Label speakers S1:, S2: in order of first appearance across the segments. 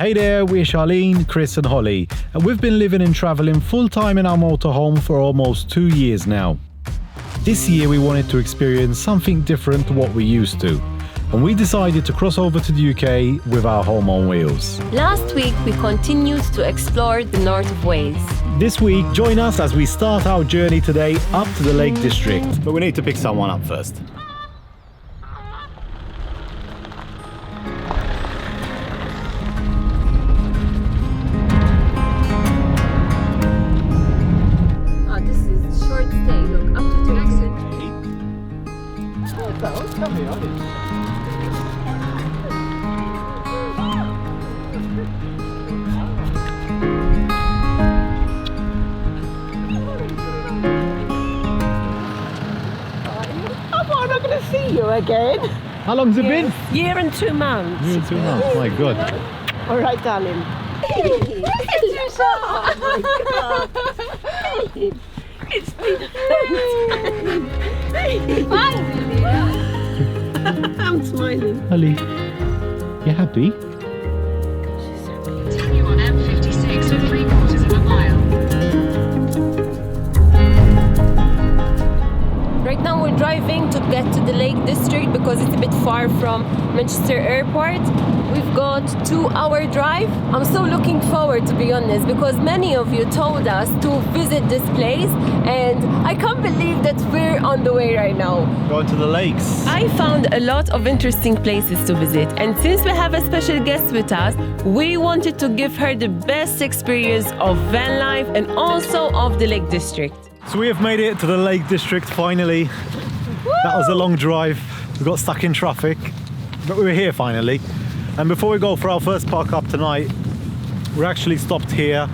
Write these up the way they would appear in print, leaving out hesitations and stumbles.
S1: Hey there, we're Charlene, Chris and Holly, and we've been living and travelling full-time in our motorhome for almost 2 years now. This year we wanted to experience something different to what we used to, and we decided to cross over to the UK with our home on wheels.
S2: Last week we continued to explore the north of Wales.
S1: This week, join us as we start our journey today up to the Lake District. But we need to pick someone up first.
S3: See you again.
S1: How long's it been?
S2: Year and 2 months.
S1: Year and 2 months, my God.
S3: All right, darling.
S2: It's been
S3: I'm smiling.
S1: Holly, you happy?
S4: Continue on M56 for 3/4 of a mile.
S2: Right now we're driving to get to the Lake District because it's a bit far from Manchester Airport. We've got 2-hour drive. I'm so looking forward, to be honest, because many of you told us to visit this place and I can't believe that we're on the way right now.
S1: Going to the lakes.
S2: I found a lot of interesting places to visit, and since we have a special guest with us, we wanted to give her the best experience of van life and also of the Lake District.
S1: So we have made it to the Lake District finally. That was a long drive. We got stuck in traffic, but we were here finally. And before we go for our first park up tonight, we're actually stopped here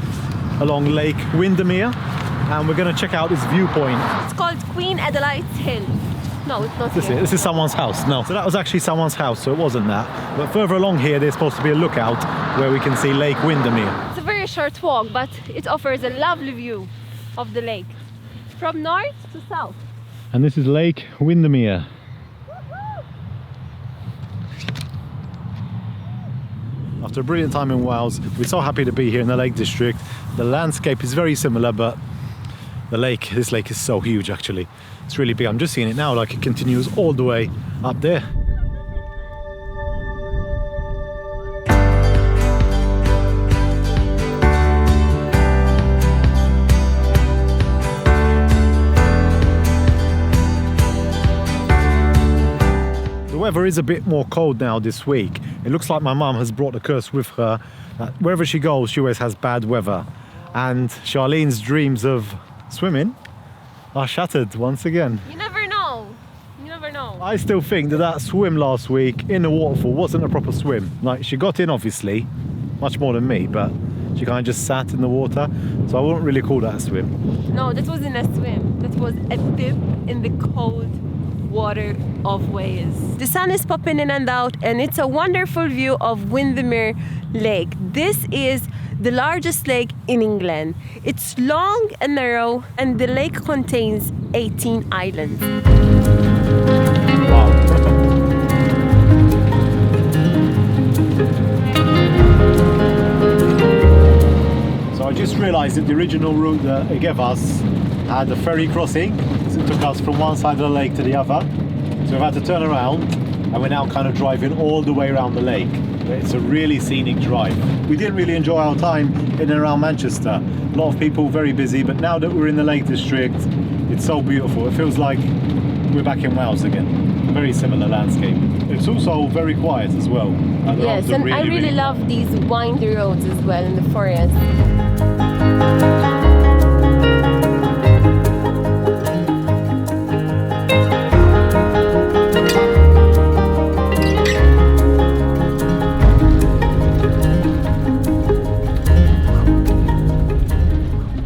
S1: along Lake Windermere, and we're going to check out this viewpoint.
S2: It's called Queen Adelaide's Hill. No, it's not here.
S1: This is someone's house. No, so that was actually someone's house, so it wasn't that. But further along here, there's supposed to be a lookout where we can see Lake Windermere.
S2: It's a very short walk, but it offers a lovely view of the lake from north to south.
S1: And this is Lake Windermere. After a brilliant time in Wales, we're so happy to be here in the Lake District. The landscape is very similar, but this lake is so huge actually. It's really big. I'm just seeing it now, like it continues all the way up there. The weather is a bit more cold now this week. It looks like my mum has brought a curse with her. Wherever she goes, she always has bad weather. And Charlene's dreams of swimming are shattered once again.
S2: You never know. You never know.
S1: I still think that swim last week in the waterfall wasn't a proper swim. Like, she got in obviously, much more than me, but she kind of just sat in the water. So I wouldn't really call that a swim.
S2: No, that wasn't a swim. That was a dip in the cold water of Wales. The sun is popping in and out, and it's a wonderful view of Windermere Lake. This is the largest lake in England. It's long and narrow, and the lake contains 18 islands.
S1: Wow. So I just realised that the original route that it gave us had a ferry crossing. So it took us from one side of the lake to the other. So we've had to turn around, and we're now kind of driving all the way around the lake. It's a really scenic drive. We didn't really enjoy our time in and around Manchester. A lot of people, very busy, but now that we're in the Lake District, it's so beautiful. It feels like we're back in Wales again. Very similar landscape. It's also very quiet as well.
S2: Yes, and I really love these windy roads as well in the forest.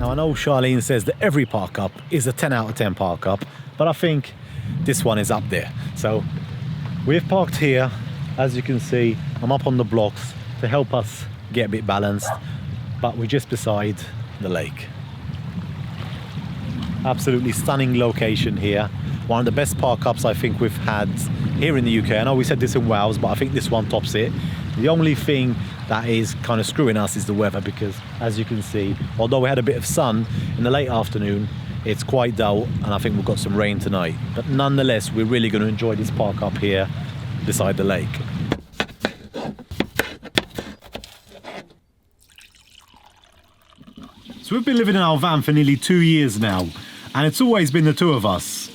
S1: I know Charlene says that every park up is a 10 out of 10 park up, but I think this one is up there. So we've parked here. As you can see, I'm up on the blocks to help us get a bit balanced, but we're just beside the lake. Absolutely stunning location here. One of the best park ups I think we've had here in the UK. I know we said this in Wales, but I think this one tops it. The only thing that is kind of screwing us is the weather, because as you can see, although we had a bit of sun in the late afternoon, it's quite dull, and I think we've got some rain tonight. But nonetheless, we're really going to enjoy this park up here beside the lake. So we've been living in our van for nearly 2 years now, and it's always been the two of us,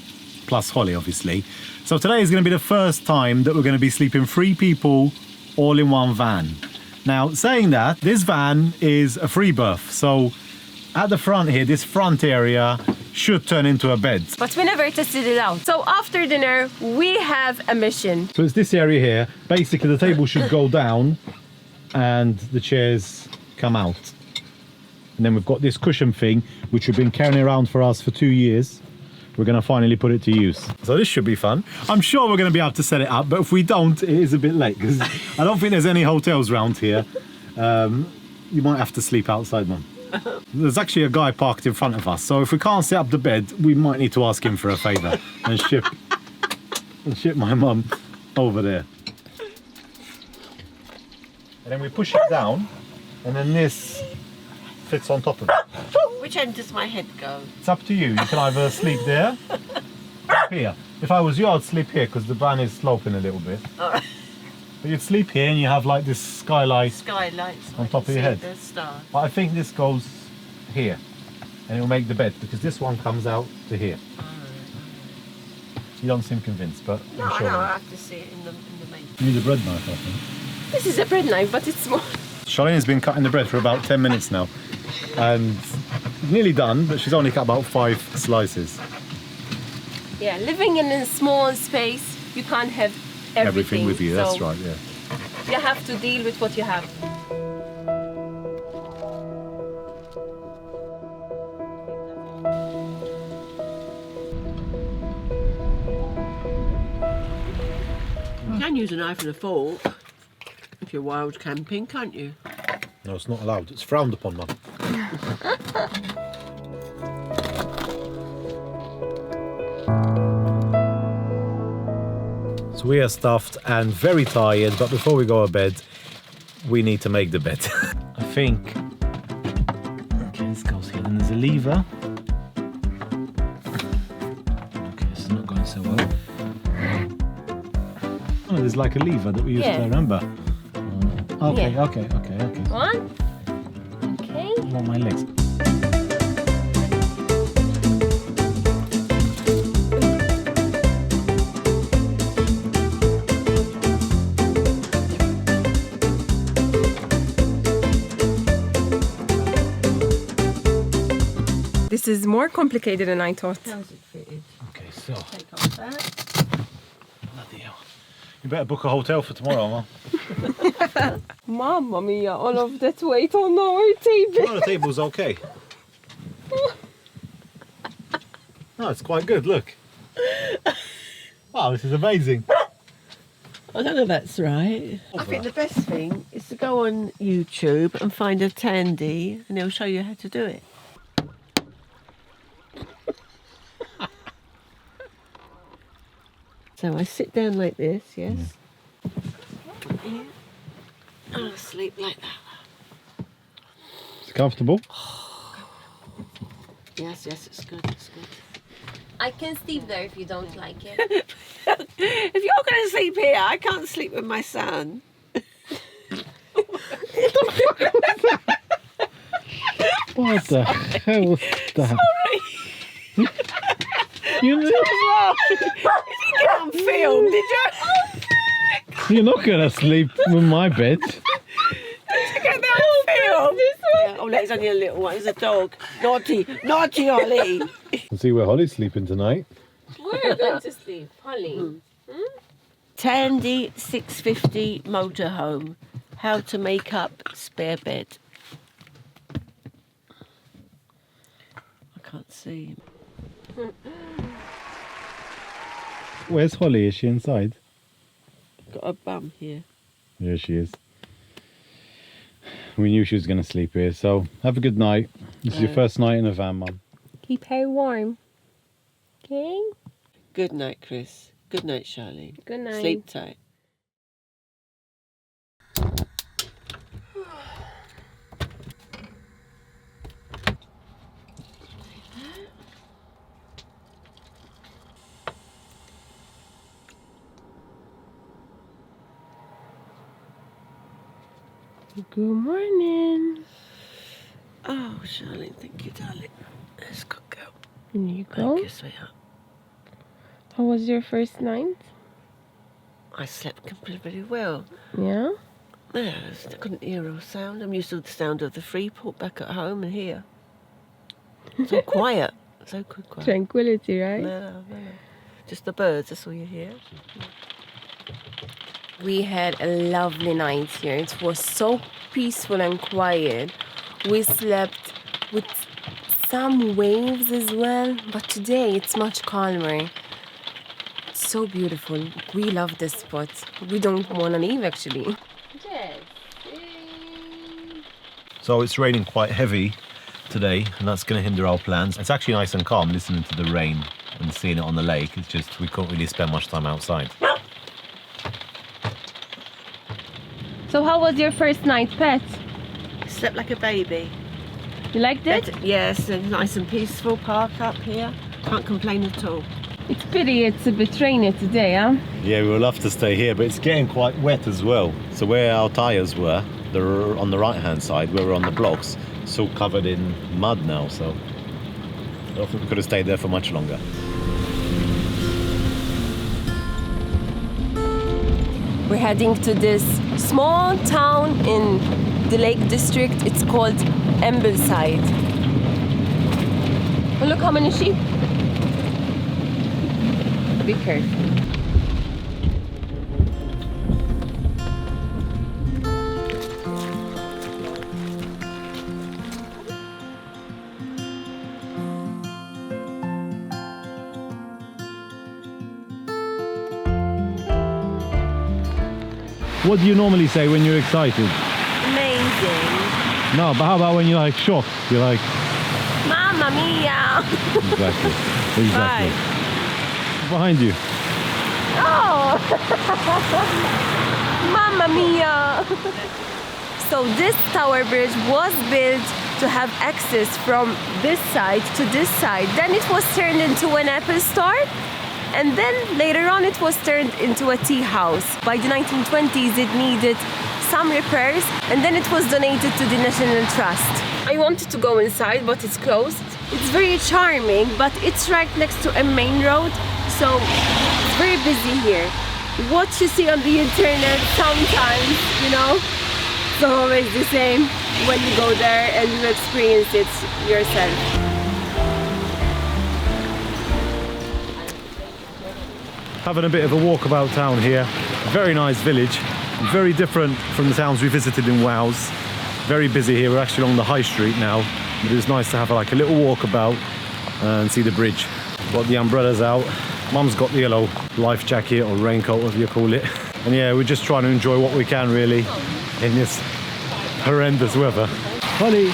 S1: plus Holly obviously. So today is going to be the first time that we're going to be sleeping 3 people all in one van. Now, saying that, this van is a free berth, so at the front here, this front area should turn into a bed.
S2: But we never tested it out. So after dinner, we have a mission.
S1: So it's this area here. Basically, the table should go down and the chairs come out. And then we've got this cushion thing, which we've been carrying around for us for 2 years. We're going to finally put it to use. So this should be fun. I'm sure we're going to be able to set it up, but if we don't, it is a bit late, because I don't think there's any hotels around here. You might have to sleep outside, Mum. There's actually a guy parked in front of us, so if we can't set up the bed, we might need to ask him for a favour and ship my mum over there. And then we push it down, and then this fits on top of it.
S3: Which end does my head go?
S1: It's up to you. You can either sleep there or here. If I was you, I'd sleep here because the van is sloping a little bit.
S3: Alright.
S1: But you'd sleep here and you have like this skylight
S3: Skylights
S1: on top of your head.
S3: The stars.
S1: But I think this goes here and it'll make the bed, because this one comes out to here. You don't seem convinced, but
S3: No,
S1: I'm sure.
S3: I have to see it in the main.
S1: You need a bread knife, I think.
S2: This is a bread knife, but it's small.
S1: Charlene has been cutting the bread for about 10 minutes now. And nearly done, but she's only cut about 5 slices.
S2: Yeah, living in a small space, you can't have everything
S1: with you, that's
S2: so
S1: right, yeah.
S2: You have to deal with what you have.
S3: You can use a knife and a fork if you're wild camping, can't you?
S1: No, it's not allowed. It's frowned upon, Mum. So we are stuffed and very tired, but before we go to bed, we need to make the bed. I think... Okay, this goes here. Then there's a lever. Okay, this is not going so well. Oh, there's like a lever that we used to remember. Okay,
S2: Yeah.
S1: okay.
S2: One. Okay.
S1: I want my legs.
S2: This is more complicated than I thought.
S3: How's it fitted?
S1: Okay, so...
S3: Take off that.
S1: Bloody hell. You better book a hotel for tomorrow, Mum.
S2: Mamma mia, all of that weight on our table.
S1: Oh, the table's okay. No, it's quite good, look. Wow, this is amazing.
S3: I don't know if that's right. I think the best thing is to go on YouTube and find a tandy and they'll show you how to do it. So I sit down like this, yes. Yeah. And I sleep like that.
S1: Is it comfortable?
S3: Yes, it's good, it's good.
S2: I can sleep there if you don't like it.
S3: If you're going to sleep here, I can't sleep with my son.
S1: What the hell was that?
S3: Sorry.
S1: You know,
S3: You didn't get on film, did you?
S1: you're not gonna sleep with my bed.
S3: Did you get that on film? Yeah, oh, that's only a little one. It's a dog. Naughty, naughty Ollie.
S1: Let's see where Holly's sleeping tonight.
S2: We're going to sleep, Holly.
S3: Tandy 650 motorhome. How to make up spare bed. I can't see.
S1: Where's Holly? Is she inside?
S3: Got a bum here.
S1: Here she is. We knew she was gonna sleep here, so have a good night. This is your first night in a van, Mum.
S2: Keep her warm. Okay?
S3: Good night, Chris. Good night, Charlene.
S2: Good night.
S3: Sleep tight.
S2: Good morning.
S3: Oh, Charlene, thank you, darling. Let's go.
S2: There you go.
S3: Thank you, sweetheart.
S2: How was your first night?
S3: I slept completely well.
S2: Yeah?
S3: Yeah, I couldn't hear a sound. I'm used to the sound of the Freeport back at home and here. So quiet. So quiet.
S2: Tranquility, right?
S3: No. Just the birds, that's all you hear.
S2: We had a lovely night here. It was so peaceful and quiet. We slept with some waves as well, but today it's much calmer. It's so beautiful. We love this spot. We don't want to leave actually.
S1: So it's raining quite heavy today, and that's going to hinder our plans. It's actually nice and calm listening to the rain and seeing it on the lake. It's just we can't really spend much time outside.
S2: So how was your first night, Pet?
S3: Slept like a baby.
S2: You liked it?
S3: Yes, a nice and peaceful park up here. Can't complain at all.
S2: It's pity it's a bit rainy today, huh?
S1: Yeah, we would love to stay here, but it's getting quite wet as well. So where our tyres were, they're on the right-hand side, where we're on the blocks, it's all covered in mud now, so I don't think we could have stayed there for much longer.
S2: We're heading to this small town in the Lake District. It's called Ambleside. Oh, look how many sheep. Be careful.
S1: What do you normally say when you're excited?
S2: Amazing.
S1: No, but how about when you're like shocked? You're like...
S2: Mamma mia!
S1: Exactly.
S2: Right.
S1: Behind you.
S2: Oh! Mamma mia! So this tower bridge was built to have access from this side to this side. Then it was turned into an Apple store. And then later on it was turned into a tea house. By the 1920s it needed some repairs and then it was donated to the National Trust. I wanted to go inside but it's closed. It's very charming but it's right next to a main road, so it's very busy here. What you see on the internet sometimes, you know, it's always the same when you go there and you experience it yourself.
S1: Having a bit of a walkabout town here. Very nice village. Very different from the towns we visited in Wales. Very busy here. We're actually along the high street now. But it's nice to have like a little walkabout and see the bridge. Got the umbrellas out. Mum's got the yellow life jacket or raincoat, whatever you call it. And yeah, we're just trying to enjoy what we can really in this horrendous weather. Holly,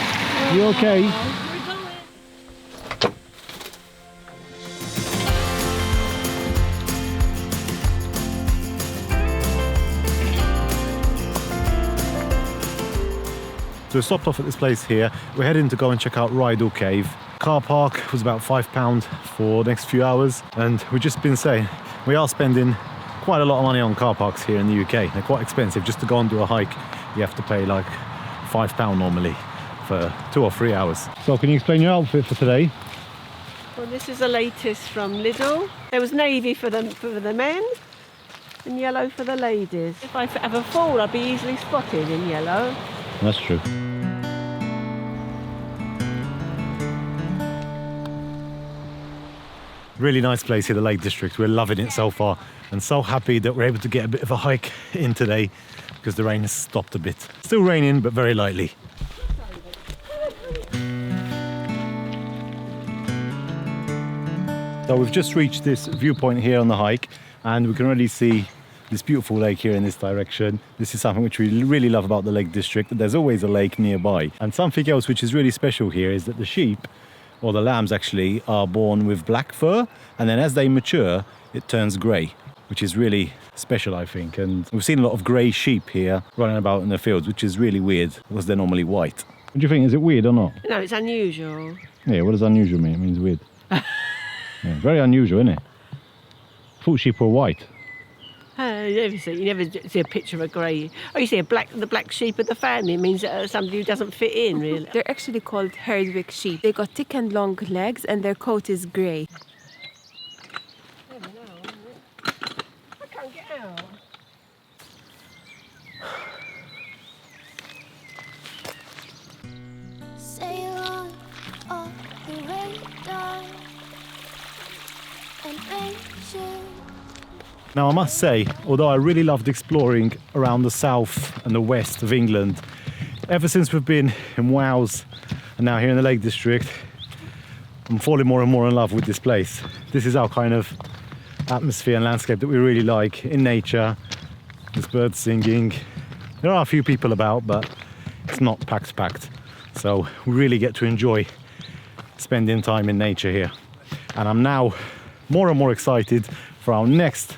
S1: you okay? So we stopped off at this place here. We're heading to go and check out Rydal Cave. Car park was about £5 for the next few hours. And we've just been saying, we are spending quite a lot of money on car parks here in the UK. They're quite expensive. Just to go and do a hike, you have to pay like £5 normally for 2 or 3 hours. So can you explain your outfit for today?
S3: Well, this is the latest from Rydal. There was navy for the men and yellow for the ladies. If I ever fall, I'd be easily spotted in yellow.
S1: That's true. Really nice place here, the Lake District. We're loving it so far and so happy that we're able to get a bit of a hike in today because the rain has stopped a bit. Still raining, but very lightly. So we've just reached this viewpoint here on the hike and we can already see this beautiful lake here in this direction. This is something which we really love about the Lake District, that there's always a lake nearby. And something else which is really special here is that the sheep, or the lambs actually, are born with black fur, and then as they mature it turns grey, which is really special, I think. And we've seen a lot of grey sheep here running about in the fields, which is really weird because they're normally white. What do you think? Is it weird or not?
S3: No, it's unusual.
S1: Yeah, what does unusual mean? It means weird. Yeah, very unusual, isn't it? I thought sheep were white.
S3: Hey. You never see a picture of a grey. Oh, you see the black sheep of the family. It means somebody who doesn't fit in, really.
S2: They're actually called Herdwick sheep. They got thick and long legs and their coat is grey.
S3: I can't get out.
S5: Sail on off the radar and venture.
S1: Now I must say, although I really loved exploring around the south and the west of England, ever since we've been in Wales and now here in the Lake District, I'm falling more and more in love with this place. This is our kind of atmosphere and landscape that we really like in nature. There's birds singing. There are a few people about, but it's not packed. So we really get to enjoy spending time in nature here. And I'm now more and more excited for our next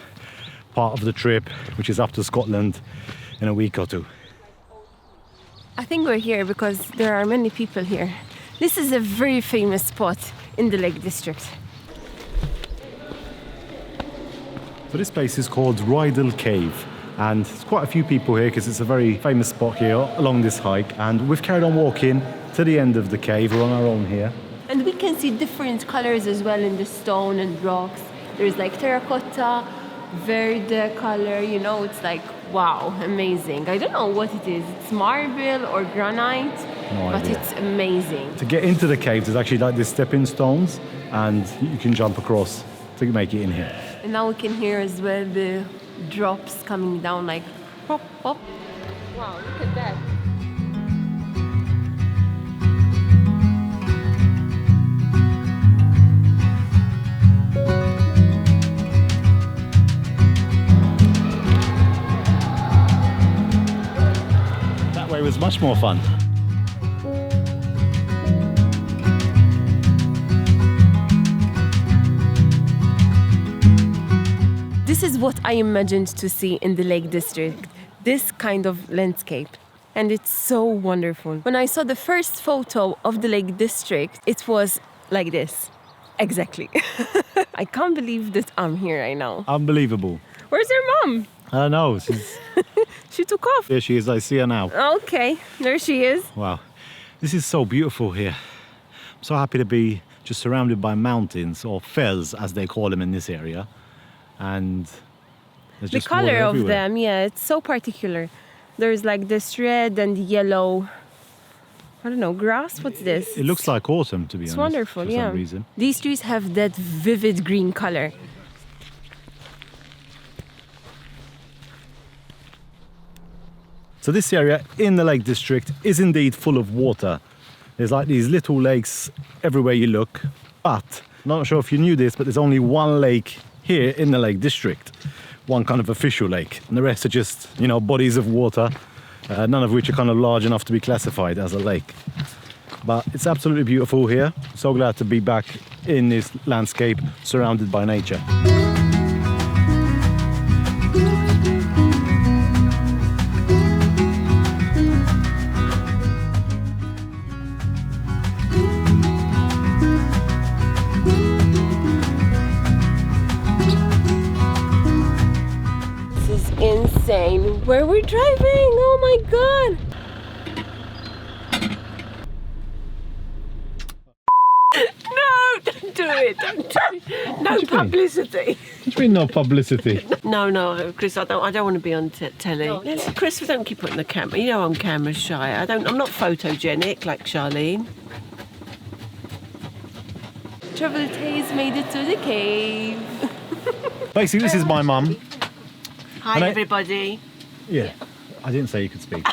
S1: part of the trip, which is up to Scotland in a week or two.
S2: I think we're here because there are many people here. This is a very famous spot in the Lake District.
S1: So this place is called Rydal Cave, and there's quite a few people here because it's a very famous spot here along this hike, and we've carried on walking to the end of the cave. We're on our own here.
S2: And we can see different colors as well in the stone and rocks. There's like terracotta, verde color, you know, it's like, wow, amazing. I don't know what it is. It's marble or granite, but
S1: idea.
S2: it's amazing.
S1: To get into the cave, there's actually like these stepping stones, and you can jump across to make it in here.
S2: And now we can hear as well the drops coming down like pop, pop. Wow, look at that.
S1: It was much more fun.
S2: This is what I imagined to see in the Lake District, this kind of landscape. And it's so wonderful. When I saw the first photo of the Lake District, it was like this. Exactly. I can't believe that I'm here right now.
S1: Unbelievable.
S2: Where's your mom?
S1: I don't know. She's...
S2: She took off.
S1: There she is. I see her now.
S2: Okay, there she is.
S1: Wow. This is so beautiful here. I'm so happy to be just surrounded by mountains, or fells as they call them in this area. And there's
S2: The
S1: just water
S2: color of
S1: everywhere.
S2: them, yeah, it's so particular. There's like this red and yellow, I don't know, grass? What's this?
S1: It looks like autumn, to be
S2: It's
S1: honest.
S2: wonderful,
S1: for
S2: yeah.
S1: some reason.
S2: These trees have that vivid green color.
S1: So this area in the Lake District is indeed full of water. There's like these little lakes everywhere you look, but I'm not sure if you knew this, but there's only one lake here in the Lake District, one kind of official lake, and the rest are just, you know, bodies of water, none of which are kind of large enough to be classified as a lake. But it's absolutely beautiful here. So glad to be back in this landscape surrounded by nature.
S2: Insane. Where we're driving? Oh my god! No, don't do it. Don't do it. No publicity.
S1: What do you mean no publicity?
S3: No, Chris, I don't want to be on telly. Chris, don't keep putting the camera. You know I'm camera shy. I'm not photogenic like Charlene.
S2: Travel Tays made it to the cave.
S1: Basically, this is my mum.
S3: Hi,
S1: And
S3: everybody.
S1: Yeah, I didn't say you could speak.